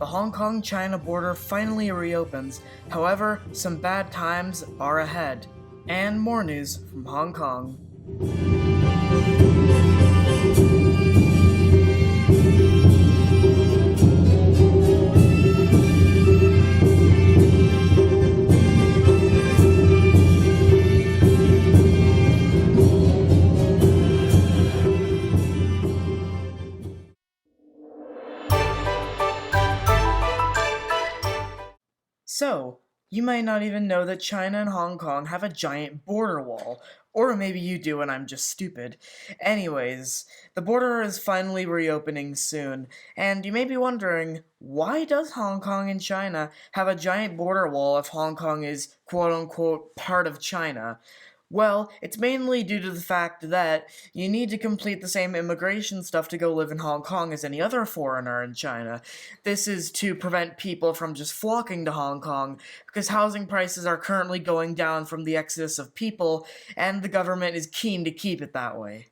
the Hong Kong-China border finally reopens. However, some bad times are ahead. And more news from Hong Kong. So, you might not even know that China and Hong Kong have a giant border wall. Or maybe you do and I'm just stupid. Anyways, the border is finally reopening soon, and you may be wondering, why does Hong Kong and China have a giant border wall if Hong Kong is quote-unquote part of China? Well, it's mainly due to the fact that you need to complete the same immigration stuff to go live in Hong Kong as any other foreigner in China. This is to prevent people from just flocking to Hong Kong, because housing prices are currently going down from the exodus of people, and the government is keen to keep it that way.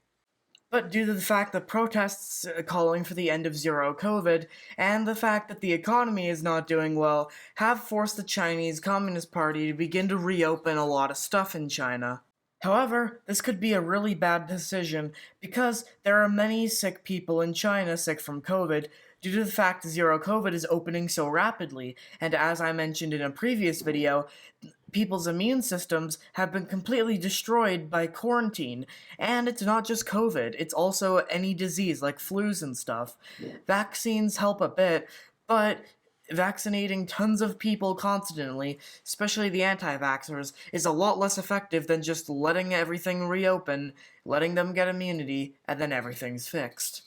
But due to the fact that protests calling for the end of zero COVID, and the fact that the economy is not doing well, have forced the Chinese Communist Party to begin to reopen a lot of stuff in China. However, this could be a really bad decision because there are many sick people in China sick from COVID due to the fact zero COVID is opening so rapidly, and as I mentioned in a previous video, people's immune systems have been completely destroyed by quarantine, and it's not just COVID, it's also any disease like flus and stuff. Vaccines help a bit, but vaccinating tons of people constantly, especially the anti-vaxxers, is a lot less effective than just letting everything reopen, letting them get immunity, and then everything's fixed.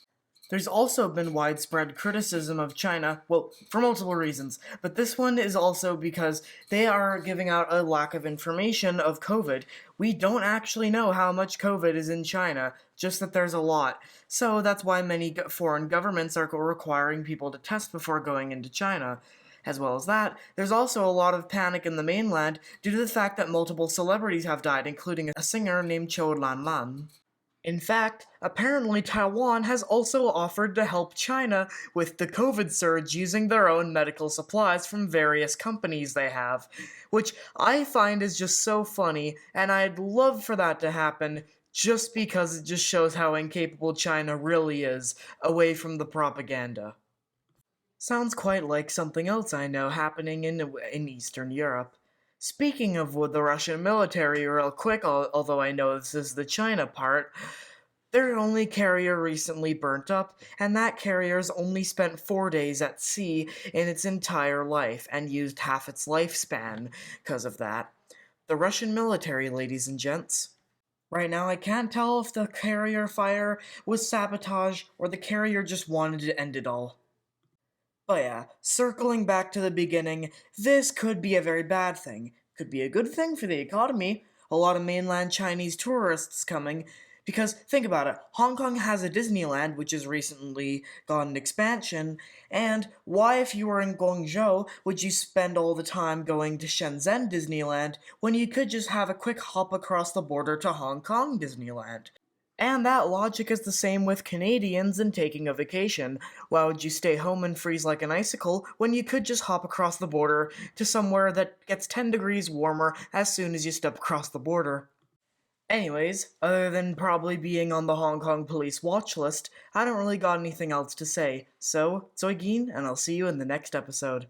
There's also been widespread criticism of China, well, for multiple reasons, but this one is also because they are giving out a lack of information of COVID. We don't actually know how much COVID is in China, just that there's a lot. So that's why many foreign governments are requiring people to test before going into China. As well as that, there's also a lot of panic in the mainland due to the fact that multiple celebrities have died, including a singer named Qiu Lanlan. In fact, apparently Taiwan has also offered to help China with the COVID surge using their own medical supplies from various companies they have, which I find is just so funny, and I'd love for that to happen just because it just shows how incapable China really is, away from the propaganda. Sounds quite like something else I know happening in Eastern Europe. Speaking of the Russian military real quick, although I know this is the China part, their only carrier recently burnt up, and that carrier's only spent 4 days at sea in its entire life, and used half its lifespan because of that. The Russian military, ladies and gents. Right now I can't tell if the carrier fire was sabotage, or the carrier just wanted to end it all. But yeah, circling back to the beginning, this could be a very bad thing. Could be a good thing for the economy. A lot of mainland Chinese tourists coming. Because, think about it, Hong Kong has a Disneyland, which has recently got an expansion, and why, if you were in Guangzhou, would you spend all the time going to Shenzhen Disneyland when you could just have a quick hop across the border to Hong Kong Disneyland? And that logic is the same with Canadians and taking a vacation. Why would you stay home and freeze like an icicle when you could just hop across the border to somewhere that gets 10 degrees warmer as soon as you step across the border? Anyways, other than probably being on the Hong Kong police watch list, I don't really got anything else to say. So, Zoigin, and I'll see you in the next episode.